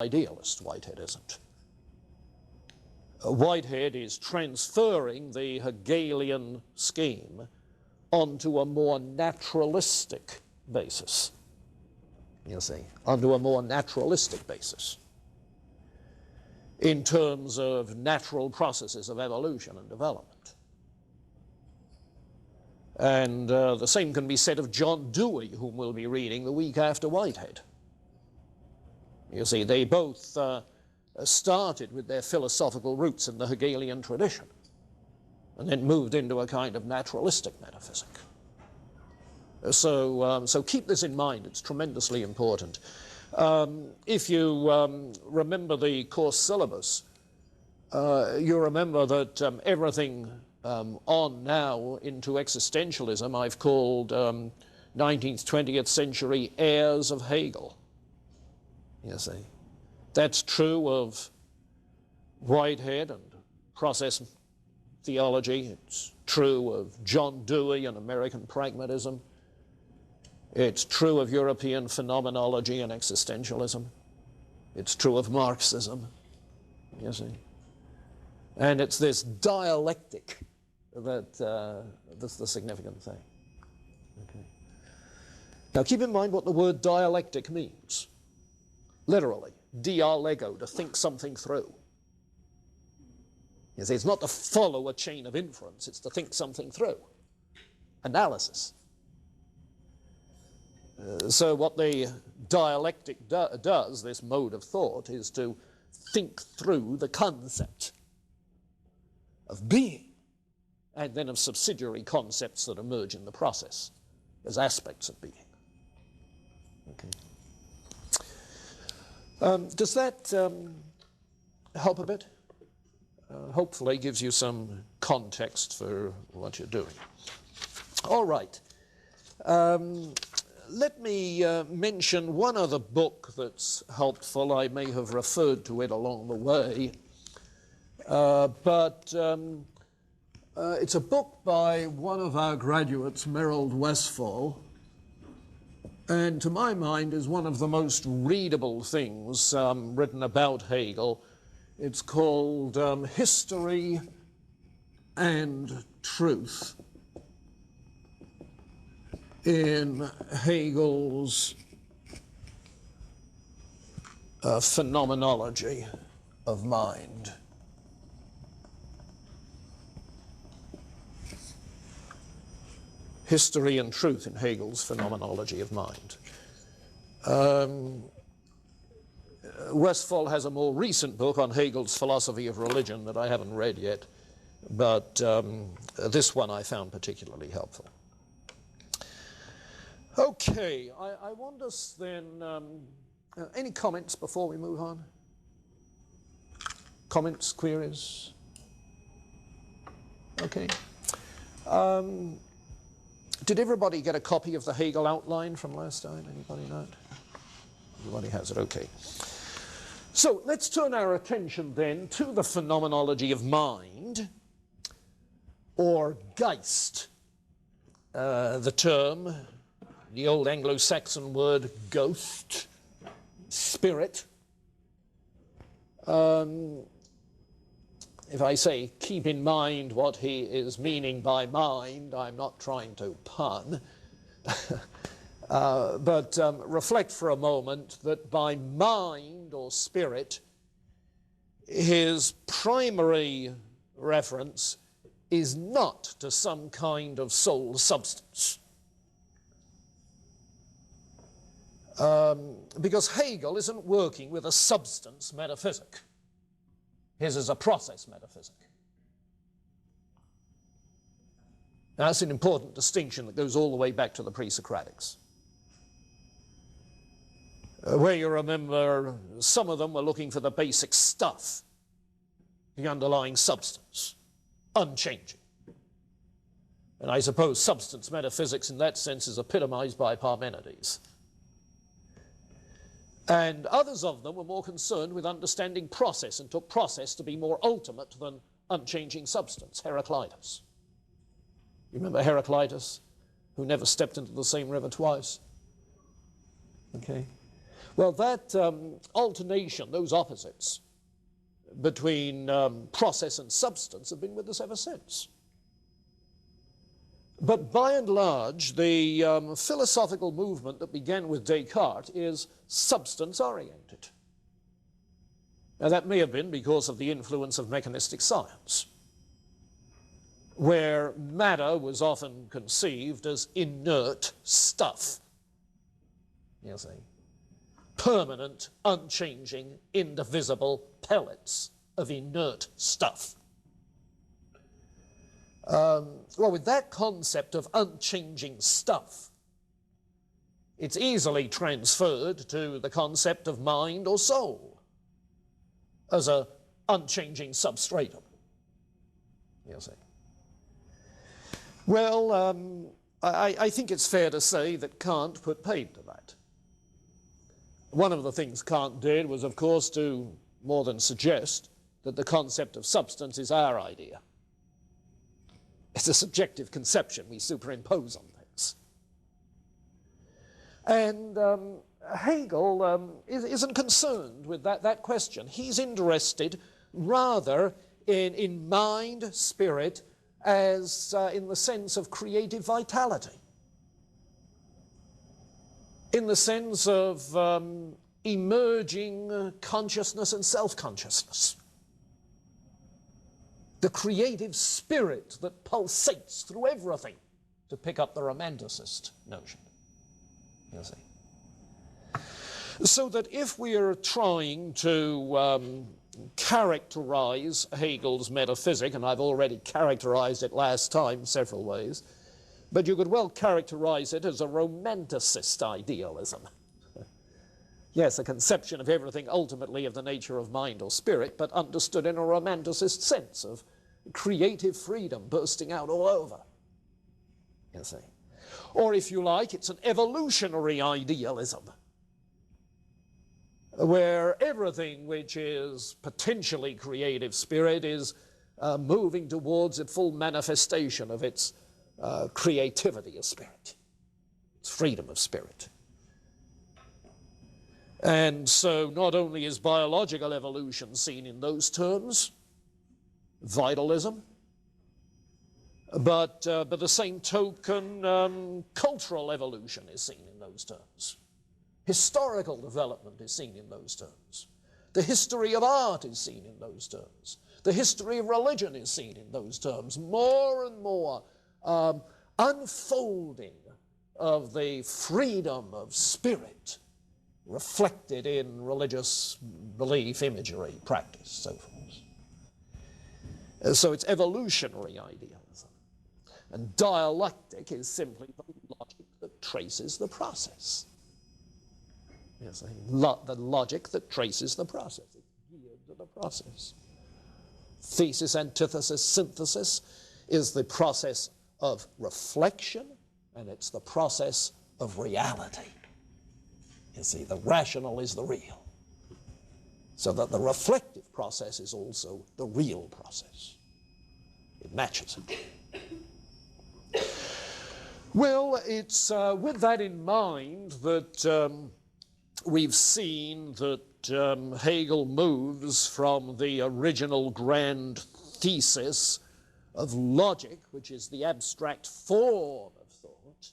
idealist. Whitehead isn't. Whitehead is transferring the Hegelian scheme onto a more naturalistic basis. You see, onto a more naturalistic basis in terms of natural processes of evolution and development. And the same can be said of John Dewey, whom we'll be reading the week after Whitehead. You see, they both started with their philosophical roots in the Hegelian tradition and then moved into a kind of naturalistic metaphysic. So keep this in mind, it's tremendously important. If you remember the course syllabus, you remember that everything on now into existentialism I've called 19th, 20th century heirs of Hegel. You see, that's true of Whitehead and process theology. It's true of John Dewey and American pragmatism. It's true of European phenomenology and existentialism. It's true of Marxism, you see. And it's this dialectic that's the significant thing. Okay. Now keep in mind what the word dialectic means. Literally, dialego, to think something through. You see, it's not to follow a chain of inference, it's to think something through. Analysis. So what the dialectic does, this mode of thought, is to think through the concept of being and then of subsidiary concepts that emerge in the process as aspects of being. Okay. Does that help a bit? Hopefully gives you some context for what you're doing. All right. Let me mention one other book that's helpful. I may have referred to it along the way. But it's a book by one of our graduates, Merrill Westphal, and to my mind is one of the most readable things written about Hegel. It's called History and Truth in Hegel's Phenomenology of Mind. History and Truth in Hegel's Phenomenology of Mind. Westphal has a more recent book on Hegel's philosophy of religion that I haven't read yet, but this one I found particularly helpful. Okay, I want us then, any comments before we move on? Comments, queries? Okay. Did everybody get a copy of the Hegel outline from last time? Anybody not? Everybody has it, okay. So let's turn our attention then to the phenomenology of mind, or Geist. The term, the old Anglo-Saxon word ghost, spirit. If I say keep in mind what he is meaning by mind, I'm not trying to pun, but reflect for a moment that by mind or spirit, his primary reference is not to some kind of soul substance. Because Hegel isn't working with a substance metaphysic. His is a process metaphysic. Now, that's an important distinction that goes all the way back to the pre-Socratics, where you remember some of them were looking for the basic stuff, the underlying substance, unchanging. And I suppose substance metaphysics in that sense is epitomized by Parmenides. And others of them were more concerned with understanding process and took process to be more ultimate than unchanging substance. Heraclitus. You remember Heraclitus, who never stepped into the same river twice? Okay. Well, that alternation, those opposites between process and substance have been with us ever since. But by and large, the philosophical movement that began with Descartes is substance-oriented. Now, that may have been because of the influence of mechanistic science, where matter was often conceived as inert stuff, you see. Permanent, unchanging, indivisible pellets of inert stuff. Well, with that concept of unchanging stuff, it's easily transferred to the concept of mind or soul as an unchanging substratum, you see. Well, I think it's fair to say that Kant put paid to that. One of the things Kant did was, of course, to more than suggest that the concept of substance is our idea. It's a subjective conception we superimpose on things. And Hegel isn't concerned with that question. He's interested rather in mind, spirit, as in the sense of creative vitality, in the sense of emerging consciousness and self-consciousness. The creative spirit that pulsates through everything, to pick up the romanticist notion, you see. So that if we are trying to characterize Hegel's metaphysic, and I've already characterized it last time several ways, but you could well characterize it as a romanticist idealism. Yes, a conception of everything ultimately of the nature of mind or spirit, but understood in a romanticist sense of creative freedom bursting out all over, you see. Or if you like, it's an evolutionary idealism, where everything which is potentially creative spirit is moving towards a full manifestation of its creativity of spirit, its freedom of spirit. And so not only is biological evolution seen in those terms, vitalism, but the same token, cultural evolution is seen in those terms. Historical development is seen in those terms. The history of art is seen in those terms. The history of religion is seen in those terms. More and more unfolding of the freedom of spirit reflected in religious belief, imagery, practice, so forth. So it's evolutionary idealism. And dialectic is simply the logic that traces the process. Yes, the logic that traces the process. It's geared to the process. Thesis, antithesis, synthesis is the process of reflection, and it's the process of reality. You see, the rational is the real. So that the reflective process is also the real process. It matches it. Well, it's with that in mind that we've seen that Hegel moves from the original grand thesis of logic, which is the abstract form of thought,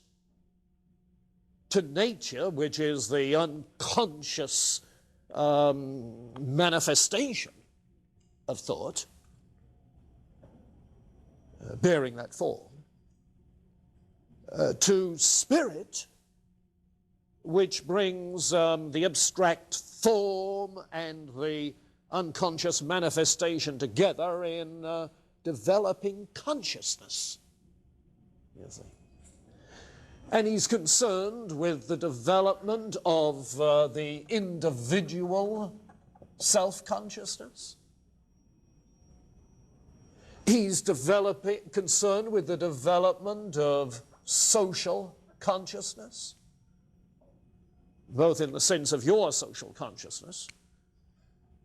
to nature, which is the unconscious manifestation of thought, bearing that form, to spirit, which brings the abstract form and the unconscious manifestation together in developing consciousness, you see. And he's concerned with the development of the individual self-consciousness. He's concerned with the development of social consciousness, both in the sense of your social consciousness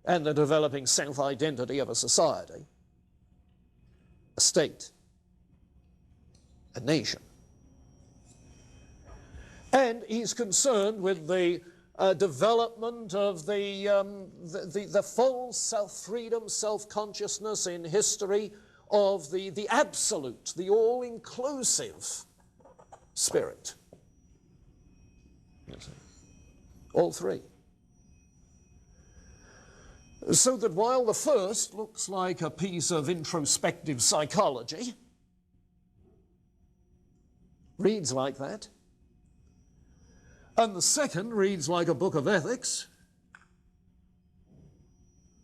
and the developing self-identity of a society, a state, a nation. And he's concerned with the development of the full self-freedom, self-consciousness in history of the absolute, the all-inclusive spirit. All three. So that while the first looks like a piece of introspective psychology, reads like that, and the second reads like a book of ethics,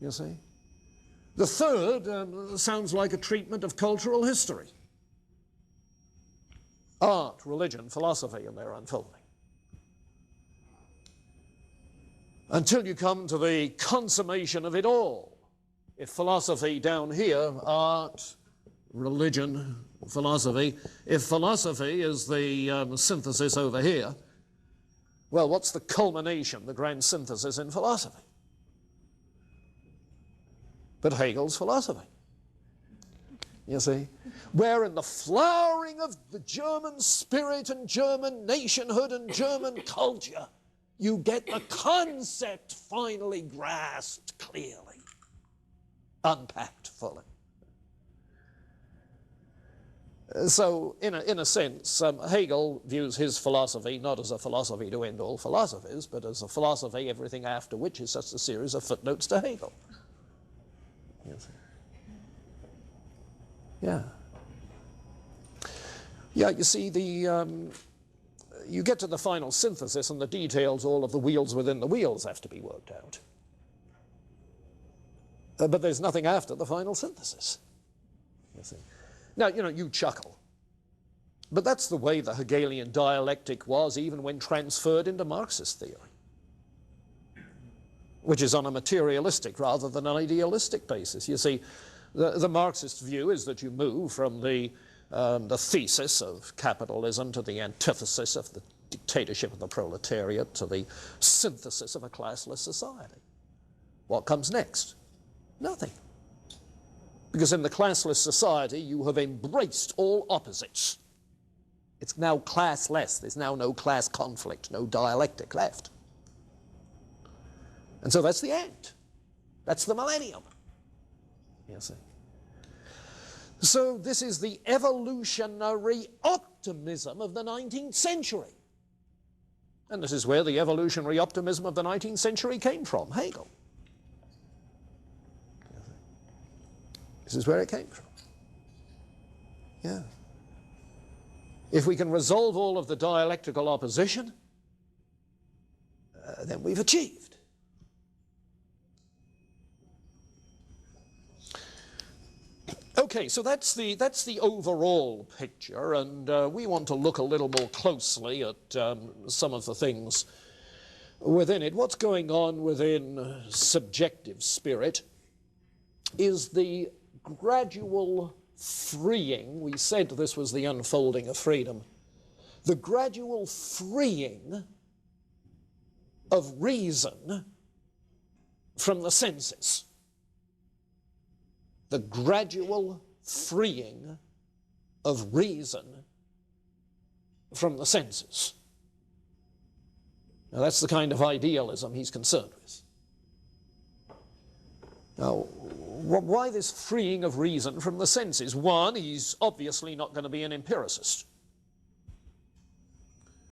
you see, the third sounds like a treatment of cultural history, art, religion, philosophy, and their unfolding. Until you come to the consummation of it all. If philosophy down here, art, religion, philosophy, if philosophy is the synthesis over here, well, what's the culmination, the grand synthesis in philosophy? But Hegel's philosophy, you see, where in the flowering of the German spirit and German nationhood and German culture, you get the concept finally grasped clearly, unpacked fully. So, in a sense, Hegel views his philosophy not as a philosophy to end all philosophies, but as a philosophy, everything after which is just a series of footnotes to Hegel. Yes. Yeah. Yeah, you see, you get to the final synthesis and the details, all of the wheels within the wheels have to be worked out. But there's nothing after the final synthesis. You see. Now, you know, you chuckle. But that's the way the Hegelian dialectic was even when transferred into Marxist theory, which is on a materialistic rather than an idealistic basis. You see, the Marxist view is that you move from the thesis of capitalism to the antithesis of the dictatorship of the proletariat to the synthesis of a classless society. What comes next? Nothing. Because in the classless society, you have embraced all opposites. It's now classless. There's now no class conflict, no dialectic left. And so that's the end. That's the millennium. You see. So this is the evolutionary optimism of the 19th century. And this is where the evolutionary optimism of the 19th century came from, Hegel. This is where it came from. Yeah. If we can resolve all of the dialectical opposition, then we've achieved. Okay, so that's the overall picture, and we want to look a little more closely at some of the things within it. What's going on within subjective spirit is the gradual freeing, we said this was the unfolding of freedom, the gradual freeing of reason from the senses. The gradual freeing of reason from the senses. Now that's the kind of idealism he's concerned with. Now, why this freeing of reason from the senses? One, he's obviously not going to be an empiricist.